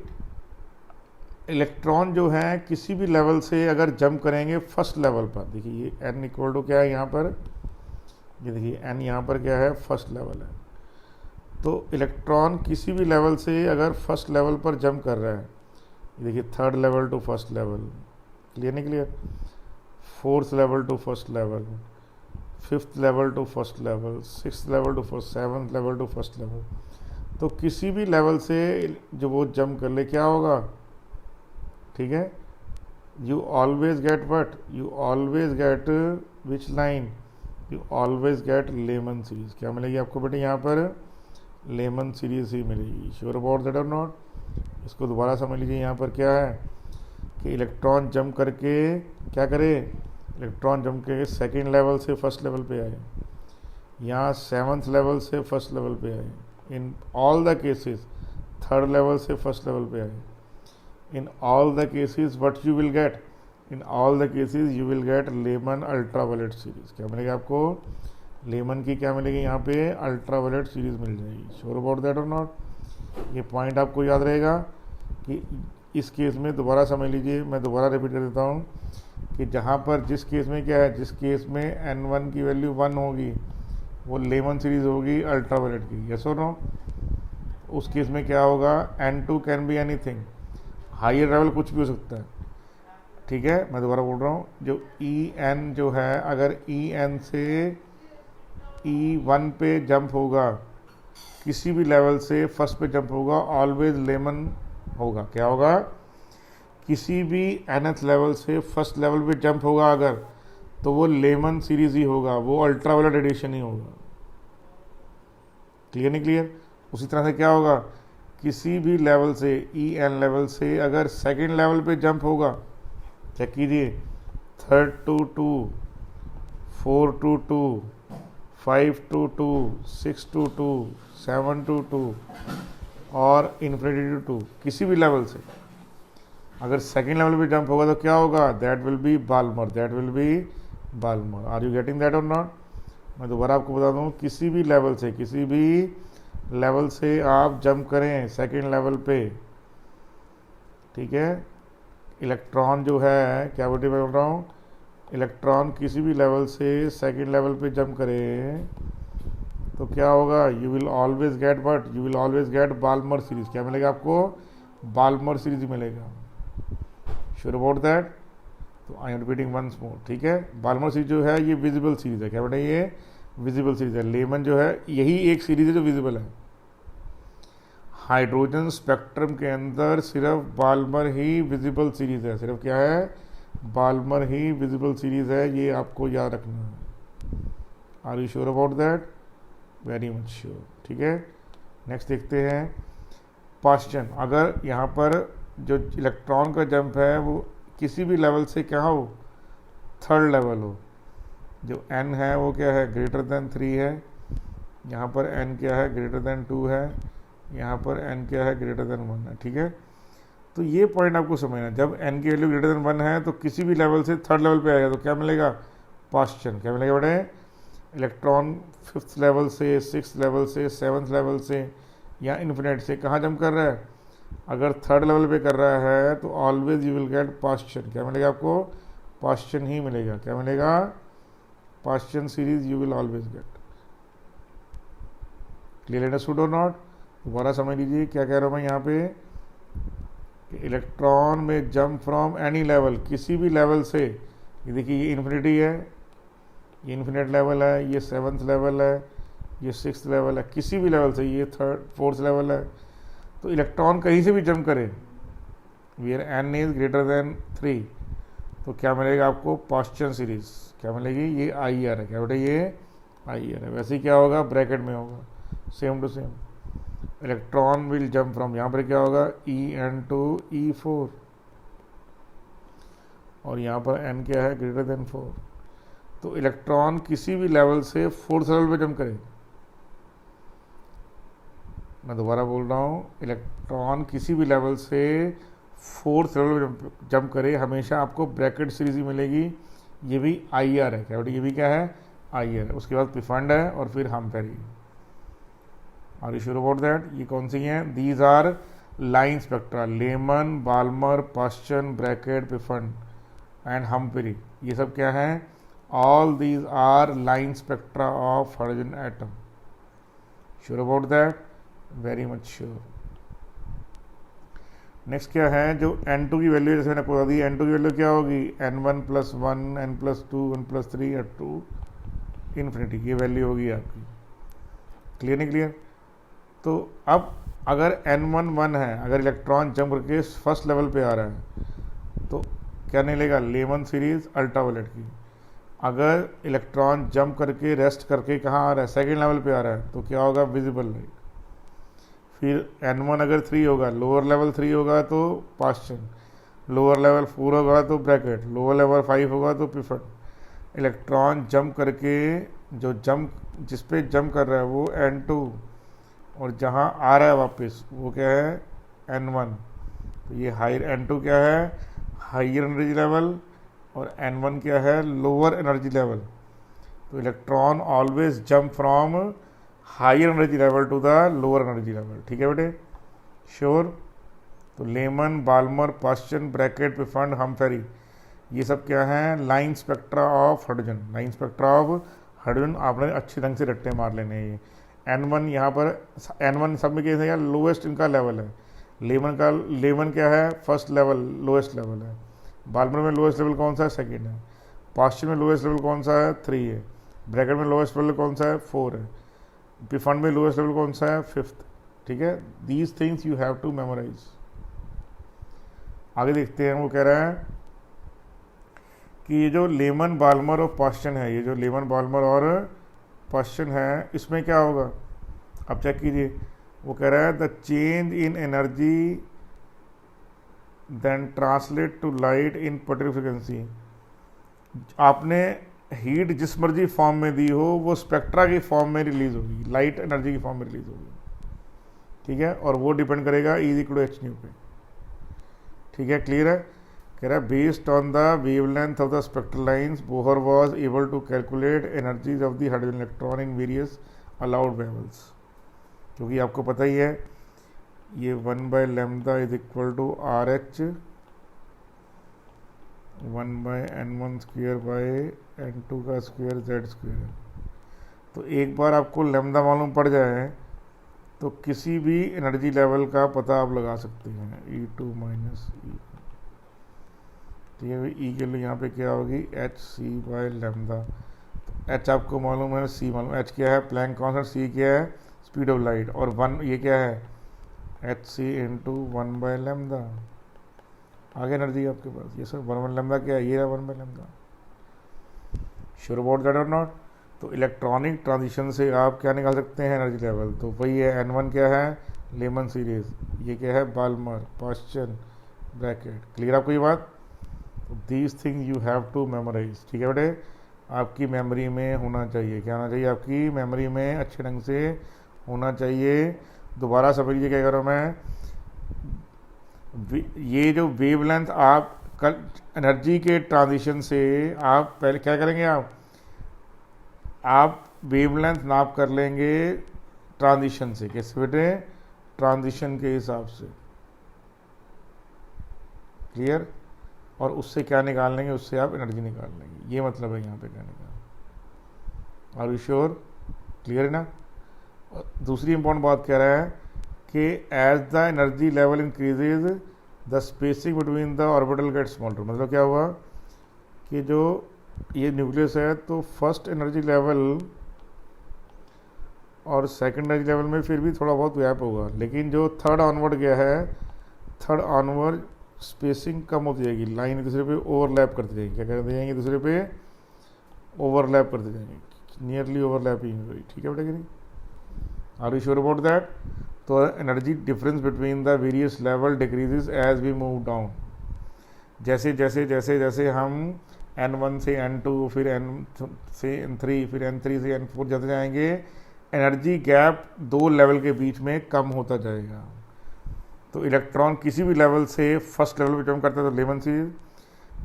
इलेक्ट्रॉन जो है किसी भी लेवल से अगर जंप करेंगे फर्स्ट लेवल पर, देखिए ये n इक्वल टू क्या है यहाँ पर, ये देखिए n यहाँ पर क्या है, फर्स्ट लेवल है। तो इलेक्ट्रॉन किसी भी लेवल से अगर फर्स्ट लेवल पर जंप कर रहा है, ये देखिए third level to first level, clear नहीं clear, fourth level to first level, fifth level to first level, sixth level to first, seventh level to first level, तो किसी भी लेवल से जो वो जंप कर ले क्या होगा, ठीक है, you always get what, you always get which line, you always get Lyman series. क्या मिलेगी आपको बेटे यहाँ पर, लेमन सीरीज ही मिलेगी। श्योर अबाउट दैट और नॉट? इसको दोबारा समझ लीजिए, यहाँ पर क्या है कि इलेक्ट्रॉन जंप करके क्या करे, इलेक्ट्रॉन जंप करके सेकेंड लेवल से फर्स्ट लेवल पे आए, यहाँ सेवन्थ लेवल से फर्स्ट लेवल पे आए, in all the cases third level से फर्स्ट लेवल पे आए, in all the cases what you will get, in all the cases you will get lemon ultraviolet series. क्या मिलेगा आपको, लेमन की क्या मिलेगी यहाँ पे, अल्ट्रावायलेट सीरीज मिल जाएगी। श्योर अबाउट दैट और नॉट? ये पॉइंट आपको याद रहेगा कि इस केस में दोबारा समझ लीजिए, मैं दोबारा रिपीट कर देता हूँ कि जहाँ पर जिस केस में क्या है, जिस केस में n1 की वैल्यू 1 होगी वो लेमन सीरीज होगी अल्ट्रावायलेट की, यस और नो? उस केस में क्या होगा, n2 can be anything, higher level कुछ भी हो सकता है। ठीक है, मैं दोबारा बोल रहा हूँ, जो En जो है अगर En से E1 पे जंप होगा, किसी भी लेवल से फर्स्ट पे जंप होगा, ऑलवेज लेमन होगा। क्या होगा, किसी भी nth लेवल से फर्स्ट लेवल पे जंप होगा अगर, तो वो लेमन सीरीज ही होगा, वो अल्ट्रावायलेट रेडिएशन ही होगा। क्लियर नहीं क्लियर? उसी तरह से क्या होगा, किसी भी लेवल से En लेवल से अगर सेकेंड लेवल पे जंप होगा, चेक कीजिए, 3 to 2, 4 to 2, 5 to 2, 6 to 2, 7 to 2 और इन्फिनिटी टू 2, किसी भी लेवल से अगर सेकेंड लेवल पे जंप होगा तो क्या होगा, that will be Balmer, that will be Balmer. Are you getting that और नॉट? मैं दोबारा आपको बता दूँ, किसी भी लेवल से, किसी भी लेवल से आप जंप करें सेकेंड लेवल पे, ठीक है, इलेक्ट्रॉन जो है, क्या बोल रहा हूँ, इलेक्ट्रॉन किसी भी लेवल से सेकेंड लेवल पे जंप करे तो क्या होगा, you will always get what, you will always get Balmer series. क्या मिलेगा आपको, बाल्मर सीरीज मिलेगा। Sure about that? तो I am repeating once more, ठीक है। बाल्मर सीरीज जो है ये विजिबल सीरीज है। क्या बेटा, ये विजिबल सीरीज है। लेमन जो है यही एक सीरीज है जो विजिबल है। हाइड्रोजन स्पेक्ट्रम के अंदर सिर्फ बाल्मर ही विजिबल सीरीज है, सिर्फ क्या है, बाल्मर ही विजिबल सीरीज है, ये आपको याद रखना है। Are you sure about that? Very much sure, ठीक है। नेक्स्ट देखते हैं पास्चन। अगर यहाँ पर जो इलेक्ट्रॉन का जंप है वो किसी भी लेवल से क्या हो, थर्ड लेवल हो, जो n है वो क्या है, ग्रेटर देन 3 है, यहाँ पर n क्या है, ग्रेटर देन 2 है, यहाँ पर n क्या है, ग्रेटर देन 1 है, ठीक है। तो ये पॉइंट आपको समझना, जब n की वैल्यू ग्रेटर देन 1 है तो किसी भी लेवल से थर्ड लेवल पे आएगा तो क्या मिलेगा, पास्चन। क्या मिलेगा बेटे, इलेक्ट्रॉन फिफ्थ लेवल से, सिक्स लेवल से, सेवन्थ लेवल से या इन्फिनिट से कहाँ जंप कर रहा है, अगर थर्ड लेवल पे कर रहा है तो always you will gate Paschen. क्या मिलेगा आपको, पास्चन ही मिलेगा। क्या मिलेगा, Paschen series you will always gate. Clear understood और नॉट? दोबारा समझ लीजिए क्या कह रहा हूँ मैं यहाँ पे, इलेक्ट्रॉन में जंप फ्रॉम एनी लेवल, किसी भी लेवल से, ये देखिए ये इन्फिनिटी है, ये इन्फिनिट लेवल है, ये 7th लेवल है, ये 6th लेवल है, किसी भी लेवल से, ये 4th लेवल है। तो इलेक्ट्रॉन कहीं से भी जंप करे, where n is greater than 3, तो क्या मिलेगा आपको? पास्चन सीरीज क्या मिलेगी? ये आई आर है। क्या बेटा? ये आई आर है। वैसे ही क्या होगा? ब्रैकेट में होगा, same to same. Electron will jump from, यहाँ पर क्या होगा? En टू E4, और यहाँ पर n क्या है? Greater than 4। तो इलेक्ट्रॉन किसी भी लेवल से 4th लेवल पे जंप करे। मैं दोबारा बोल रहा हूँ, इलेक्ट्रॉन किसी भी लेवल से 4th लेवल पे जंप करे, हमेशा आपको ब्रैकेट सीरीज ही मिलेगी। ये भी आई आर है। क्या बेटा? ये भी क्या है? आई आर है। उसके बाद पिफंड है और फिर Humphrey. Are you sure about that? ये कौन सी हैं? These are line spectra, Lyman, Balmer, Paschen, Brackett, Pfund and Humphrey. ये सब क्या है? All these are line spectra of hydrogen atom. Sure about that? Very much sure. Next क्या है? जो n2 की वैल्यू जैसे मैंने बता दी, n2 की वैल्यू क्या होगी? n1 + 1, n + 2, 1 + 3 up to infinity, ये वैल्यू होगी आपकी। क्लियर नहीं क्लियर? तो अब अगर n1 1 है, अगर इलेक्ट्रॉन जंप करके फर्स्ट लेवल पे आ रहा है, तो क्या निकलेगा? लेमन सीरीज अल्ट्रावायलेट की। अगर इलेक्ट्रॉन जंप करके रेस्ट करके कहाँ आ रहा है? सेकेंड लेवल पे आ रहा है, तो क्या होगा? Visible light. फिर n1 अगर 3 होगा, लोअर लेवल 3 होगा तो पास्चन, लोअर लेवल 4 होगा तो ब्रैकेट, लोअर लेवल 5 होगा तो पिफट। इलेक्ट्रॉन जंप करके जिस पे जंप कर रहा है वो n2, और जहाँ आ रहा है वापस वो क्या है? n1। तो ये हायर n2 क्या है? हायर एनर्जी लेवल, और n1 क्या है? Lower energy level. तो electron always jump from higher energy level to the lower energy level. ठीक है बेटे? श्योर? तो Lyman, Balmer, Paschen, Brackett, Pfund, Humphrey, ये सब क्या है? Line spectra of hydrogen. Line spectra of hydrogen आपने अच्छे ढंग से रट्टे मार लेने हैं। ये n1 यहाँ पर, n1 सब में कैसे? लोएस्ट इनका लेवल है। लेमन क्या है? फर्स्ट लेवल, लोएस्ट लेवल है। बाल्मर में लोएस्ट लेवल कौन सा है? सेकेंड है। पास्चन में लोएस्ट लेवल कौन सा है? 3 है। ब्रैकेट में लोएस्ट लेवल कौन सा है? 4 है। पिफंड में लोएस्ट लेवल कौन सा है? 5th। ठीक है? These things you have to memorise. आगे देखते हैं, वो कह रहा है कि ये जो लेमन, बाल्मर और पास्चन है, ये जो लेमन, बाल्मर और पास्चन है, इसमें क्या होगा? अब चेक कीजिए। वो कह रहा है the change in energy then translate to light in particular frequency. आपने हीट जिस मर्जी फॉर्म में दी हो, वो स्पेक्ट्रा की फॉर्म में रिलीज होगी, लाइट एनर्जी की फॉर्म में रिलीज होगी। ठीक है? और वो डिपेंड करेगा E=hν पे। ठीक है? क्लियर है? कह रहा है based on the wavelength of the spectral lines, Bohr was able to calculate energies of the hydrogen electron in various allowed levels. क्योंकि आपको पता ही है, ये 1/λ = RH 1/n1² का स्क्वायर Z²। तो एक बार आपको लैम्डा मालूम पड़ जाए तो किसी भी एनर्जी लेवल का पता आप लगा सकते हैं। E2 - E। ठीक है? E के लिए यहाँ पे क्या होगी? hc/λ। H आपको मालूम है, C मालूम। H क्या है? Planck constant. C क्या है? Speed of light. और 1 ये क्या है? hc × 1/λ। आगे एनर्जी आपके पास ये सर 1/λ क्या है? ये है 1/λ। श्योर अबाउट दैट और नॉट? तो इलेक्ट्रॉनिक ट्रांजिशन से आप क्या निकाल सकते हैं? Energy level. तो वही है, n1 क्या है? Lyman series. ये क्या है? Balmer, Paschen, bracket. क्लियर आपको ये बात? These thing you have to memorise. ठीक है बेटे? आपकी मेमोरी में होना चाहिए। क्या होना चाहिए? आपकी मेमोरी में अच्छे ढंग से होना चाहिए। दोबारा समझिए क्या कह रहा हूँ मैं। ये जो वेवलेंथ आप कल एनर्जी के ट्रांजिशन से आप पहले क्या करेंगे? आप वेवलेंथ नाप कर लेंगे ट्रांजिशन से। कैसे बेटे? ट्रांजिशन के हिसाब से। क्लियर? और उससे क्या निकाल लेंगे? उससे आप एनर्जी निकाल लेंगे। ये मतलब है यहाँ पे कहने का। Are you sure? क्लियर है ना? दूसरी इंपॉर्टेंट बात कह रहा है कि as the energy level increases the spacing between the orbital get smaller. मतलब क्या हुआ कि जो ये न्यूक्लियस है, तो फर्स्ट एनर्जी लेवल और सेकंड एनर्जी लेवल में फिर भी थोड़ा बहुत गैप होगा, लेकिन जो थर्ड ऑनवर्ड गया है, थर्ड ऑनवर्ड स्पेसिंग कम होती जाएगी, लाइन एक दूसरे पे ओवरलैप करती जाएगी, क्या करती जाएंगी, दूसरे पे ओवरलैप करती जाएंगी, नियरली ओवरलैपिंग होगी, ठीक है बेटा कि नहीं? Are you sure about that? तो energy difference between the various level decreases as we move down. जैसे जैसे जैसे जैसे हम N1 से N2 फिर N से N3 फिर N3 से N4 जाते जाएंगे, एनर्जी गैप दो लेवल के बीच में कम होता जाएगा। तो इलेक्ट्रॉन किसी भी लेवल से फर्स्ट लेवल पे जंप करता है तो लेमन सीरीज,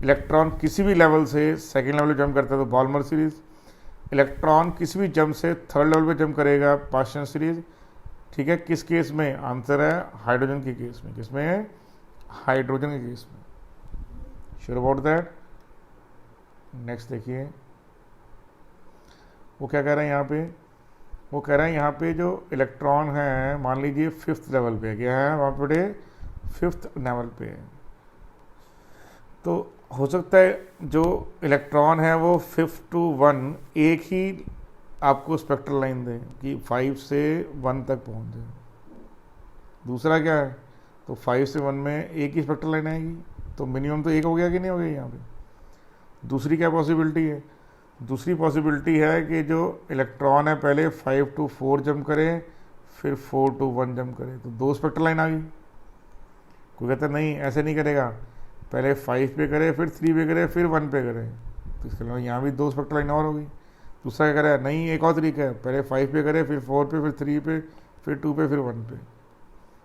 इलेक्ट्रॉन किसी भी लेवल से सेकेंड लेवल पे जंप करता है तो बॉल्मर सीरीज, इलेक्ट्रॉन किसी भी जंप से थर्ड लेवल पे जंप करेगा पास्चन सीरीज, ठीक है? किस केस में? आंसर है हाइड्रोजन के केस में। किसमें? हाइड्रोजन के केस में। Sure about that? नेक्स्ट देखिए, वो क्या कह रहे हैं यहाँ पे? वो कह रहे हैं यहाँ पे जो इलेक्ट्रॉन है, मान लीजिए फिफ्थ लेवल पे क्या है, वहाँ पे फिफ्थ लेवल पे है, तो हो सकता है जो इलेक्ट्रॉन है वो 5 to 1 एक ही आपको स्पेक्ट्रल लाइन दे कि 5 से 1 तक पहुँच जाए। दूसरा क्या है, तो 5 से 1 में एक ही स्पेक्ट्रल लाइन आएगी, तो मिनिमम तो एक हो गया कि नहीं हो गया यहाँ पे? दूसरी क्या पॉसिबिलिटी है? दूसरी पॉसिबिलिटी है कि जो इलेक्ट्रॉन है पहले 5 to 4 जंप करे, फिर 4 to 1 जंप करे, तो दो स्पेक्ट्रल लाइन आ गई। कोई कहता नहीं ऐसे नहीं करेगा, पहले 5 पे करे, फिर 3 पे करे, फिर 1 पे करे, तो इसके अलावा यहाँ भी दो स्पेक्ट्रल लाइन और होगी। दूसरा क्या करे, नहीं एक और तरीका है, पहले 5 पे करे, फिर 4 पे, फिर 3 पे, फिर 2 पे, फिर 1 पे।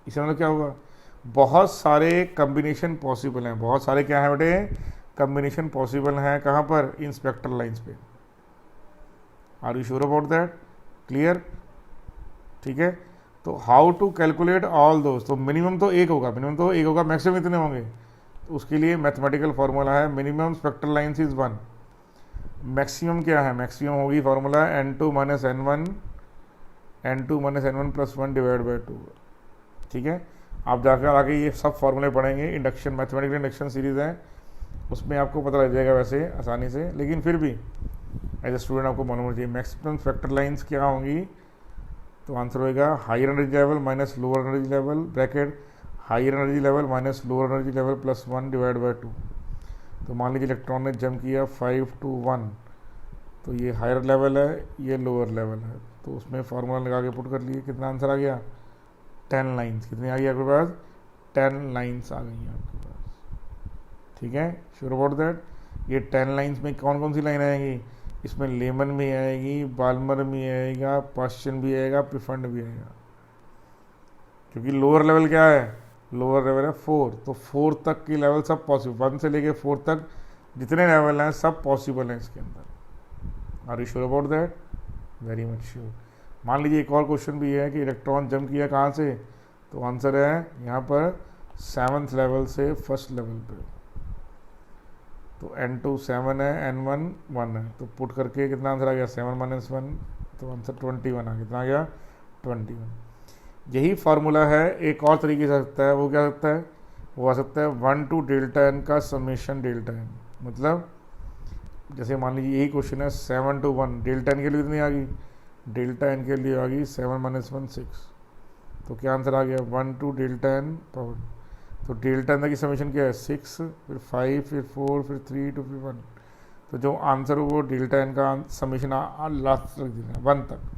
इससे मतलब क्या होगा? बहुत सारे कम्बिनेशन पॉसिबल हैं, बहुत सारे क्या है बेटे, कम्बिनेशन पॉसिबल हैं। कहाँ पर? इन स्पेक्ट्रल लाइंस पे। Are you sure about that? Clear? ठीक है। तो हाउ टू कैलकुलेट ऑल दोस्त, तो मिनिमम तो एक होगा, मिनिमम तो एक होगा, मैक्सिमम इतने होंगे, तो उसके लिए मैथमेटिकल फार्मूला है minimum spectral lines is 1। Maximum क्या है? मैक्सिमम होगी formula N2 minus N1, N2 minus N1 plus 1 divide by 2। ठीक है, आप जाकर आगे ये सब फार्मूले पढ़ेंगे, इंडक्शन मैथमेटिकल इंडक्शन सीरीज़ है, उसमें आपको पता लग जाएगा वैसे आसानी से, लेकिन फिर भी एज ए स्टूडेंट आपको मालूम होना चाहिए मैक्सिमम स्पेक्ट्रल लाइंस क्या होंगी। तो आंसर होएगा higher energy level minus lower energy level, bracket higher energy level minus lower energy level plus 1 divide by 2। तो मान लीजिए इलेक्ट्रॉन ने जंप किया 5 to 1, तो ये हायर लेवल है, ये लोअर लेवल है, तो उसमें फार्मूला लगा के पुट कर लिए, कितना आंसर आ गया? 10 लाइन्स। कितनी आ गई आपके पास? 10 लाइन्स आ गई हैं आपके पास। ठीक है, श्योर अबाउट दैट? ये 10 लाइन्स में कौन कौन सी लाइन आएंगी? इसमें लेमन भी आएगी, बाल्मर भी आएगा, पास्चन भी आएगा, प्रिफंड भी आएगा, क्योंकि लोअर लेवल क्या है? लोअर लेवल है 4, तो 4 तक की लेवल सब पॉसिबल, 1 से लेके 4 तक जितने लेवल हैं सब पॉसिबल हैं इसके अंदर। Are you sure about that? Very much sure. मान लीजिए एक और क्वेश्चन भी है कि इलेक्ट्रॉन जंप किया कहाँ से, तो आंसर है यहाँ पर 7th लेवल से 1st लेवल पे, तो N2 7 है, N1 1 है, तो पुट करके कितना आंसर आ गया? 7 माइनस 1, तो आंसर 21 आ गया। कितना आ गया? 21। यही फार्मूला है, एक और तरीके से आ सकता है, वो क्या सकता है? वो आ सकता है 1 to डेल्टा n का समेशन डेल्टा n। मतलब जैसे मान लीजिए यही क्वेश्चन है 7 to 1, डेल्टा n के लिए कितनी आ गई? डेल्टा n के लिए आ गई 7 माइनस 1 6, तो क्या आंसर आ गया? 1 to डेल्टा n पावर, तो डेल्टा n की समेशन क्या है? 6, फिर 5, फिर 4, फिर 3 to फिर 1, तो जो आंसर वो डेल्टा n का समेशन लास्ट तक देना 1 तक,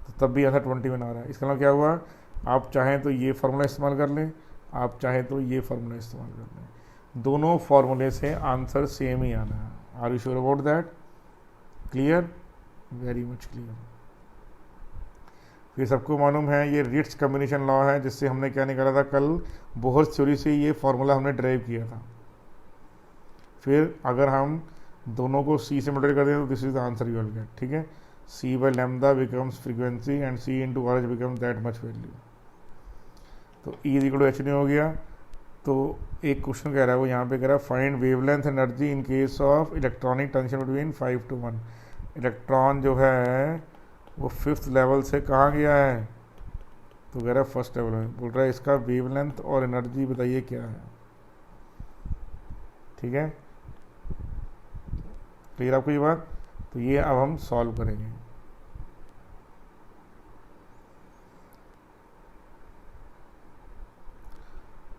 तो तब भी आंसर 21 आ रहा है। इसका मतलब क्या हुआ? आप चाहें तो ये फार्मूला इस्तेमाल कर लें, आप चाहें तो ये फार्मूला इस्तेमाल कर लें, दोनों फार्मूले से आंसर सेम ही आना है। Are you sure about that? Clear? Very much clear. फिर सबको मालूम है ये रिट्ज कम्बिनेशन लॉ है, जिससे हमने क्या निकाला था कल? बोहर्स थ्योरी से ये फार्मूला हमने ड्राइव किया था। फिर अगर हम दोनों को C से मल्टीप्लाई कर दें तो this is the answer you will get. ठीक है, C by lambda becomes frequency and C into RH becomes that much value, तो E is equal to h हो गया। तो एक क्वेश्चन कह रहा है, वो यहाँ पे कह रहा है find wavelength energy in case of electronic tension between 5 to 1। Electron जो है वो 5th लेवल से कहाँ गया है? तो कह रहा है 1st लेवल में, बोल रहा है इसका वेवलेंथ और एनर्जी बताइए क्या है। ठीक है, क्लियर आपको ये बात? तो ये अब हम सॉल्व करेंगे।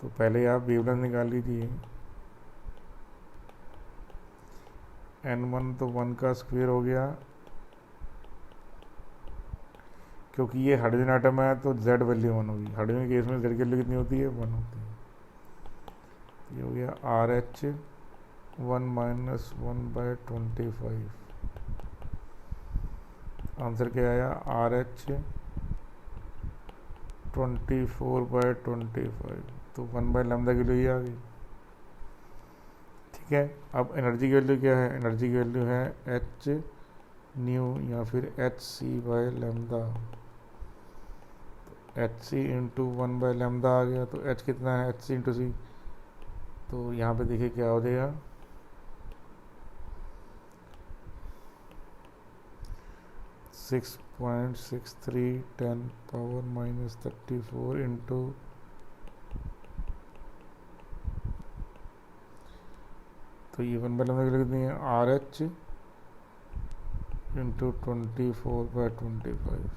तो पहले आप वेवलेंथ निकाल लीजिए। n1 तो 1 का स्क्वायर हो गया, क्योंकि ये हाइड्रोजन आइटम है तो z वैल्यू 1 होगी। हाइड्रोजन के केस में z की वैल्यू कितनी होती है? 1 होती है। ये हो गया RH 1 माइनस 1/25। आंसर क्या आया? RH 24/25। तो 1/λ की वैल्यू आ गई। ठीक है, अब एनर्जी की वैल्यू क्या है? एनर्जी की वैल्यू है H न्यू या फिर hc/λ। HC इंटू 1/λ आ गया। तो H कितना है? HC into C। तो यहाँ पे देखिए क्या हो जाएगा, 6.63 10⁻⁻34 इंटू, तो ये 1/λ की वैल्यू कितनी है? RH into 24/25।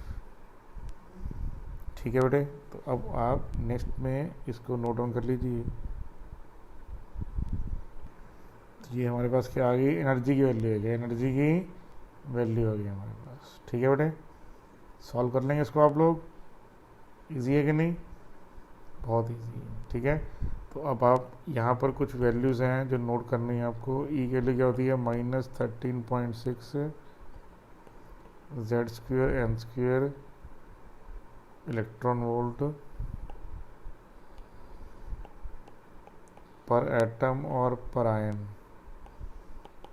ठीक है बेटे, तो अब आप नेक्स्ट में इसको नोट डाउन कर लीजिए। तो ये हमारे पास क्या आ गई? एनर्जी की वैल्यू है। एनर्जी की वैल्यू आ गई हमारे पास। ठीक है बेटे, सॉल्व कर लेंगे इसको आप लोग। इजी है कि नहीं? बहुत इजी है। ठीक है, तो अब आप यहाँ पर कुछ वैल्यूज़ हैं जो नोट करनी है आपको। ई की वैल्यू क्या होती है? -13.6 Z² इलेक्ट्रॉन वोल्ट पर एटम और पर ion.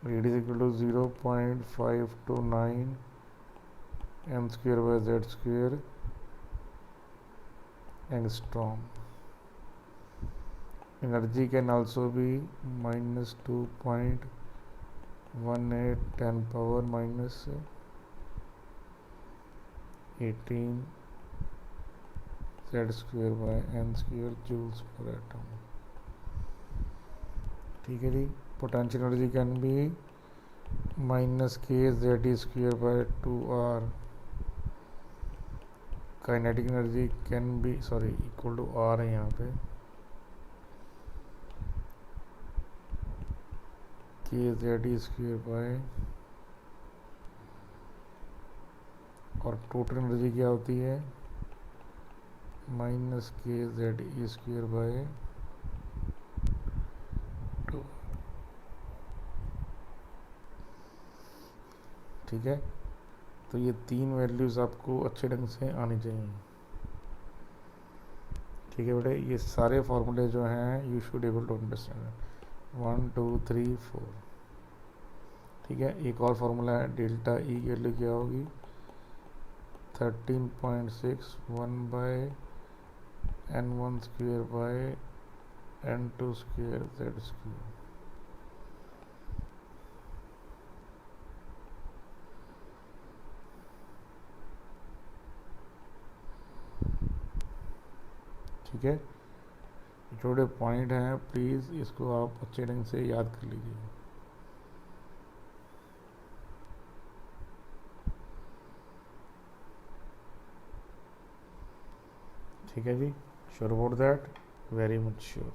Read is equal to 0.529 m²/Z² angstrom. Energy can also be -2.18 10⁻⁻18 Z²/n² joules per atom। ठीक है जी। Potential energy can be -kZe²/2r। Kinetic energy can be equal to r है यहाँ पे, kZe², और टोटल एनर्जी क्या होती है? -kZe²/2। ठीक है, तो ये तीन वैल्यूज़ आपको अच्छे ढंग से आनी चाहिए। ठीक है बेटे, ये सारे फॉर्मूले जो हैं you should able to understand. 1 2 3 4। ठीक है, एक और फार्मूला है डेल्टा ई की वैल्यू क्या होगी? 13.6 1/n1²/n2² Z²। ठीक है, छोटे पॉइंट हैं, प्लीज़ इसको आप अच्छे ढंग से याद कर लीजिए। ठीक है जी, sure about that? Very much sure.